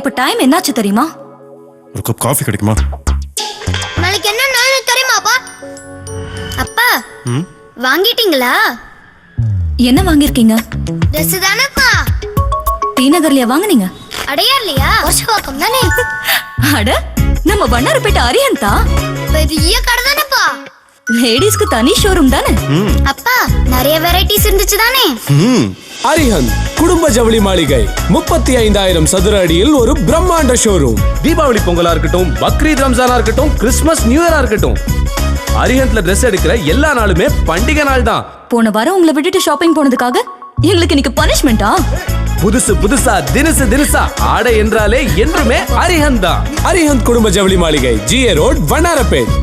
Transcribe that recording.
இப்ப டைம் என்னாச்சு தெரியுமா? ஒரு கப் காஃபி கிடைக்குமா? நாளைக்கு என்ன நாள் தெரியுமாப்பா? அப்பா வாங்கிட்டீங்களா? என்ன வாங்கிருக்கீங்க? ட்ரெஸ் தானப்பா. டி நகர்லயா வாங்குனீங்க? அடையார்லையா? வருஷவாக்கம் தானே. அட நம்ம வண்ணாரப்பேட்டை அரியந்தா. பெரிய கடை தானேப்பா. லேடிஸ்க்கு தனி ஷோரூம் தானே. அப்பா நிறைய வெரைட்டிஸ் இருந்துச்சு தானே. அரிஹந்த் குடும்ப ஜவுளி மாளிகை 35,000 சதுர அடியில் ஒரு பிரம்மாண்ட ஷோரூம். தீபாவளி பொங்கலா இருக்கட்டும், பக்ரீத் ரம்ஜானா இருக்கட்டும், கிறிஸ்துமஸ் நியூ இயரா இருக்கட்டும், அரிஹந்த்ல Dress எடுக்கிற எல்லா நாளுமே பண்டிகை நாள் தான். போன வாரம் உங்களை விட்டுட்டு ஷாப்பிங் போனதுக்காக எங்களுக்கு இன்னைக்கு பனிஷ்மெண்டா? புதுசா தினசா ஆடை என்றாலே என்றுமே அரிஹந்த் தான். அரிஹந்த் குடும்ப ஜவுளி மாளிகை, GA ரோட், வண்ணாரப்பேட்.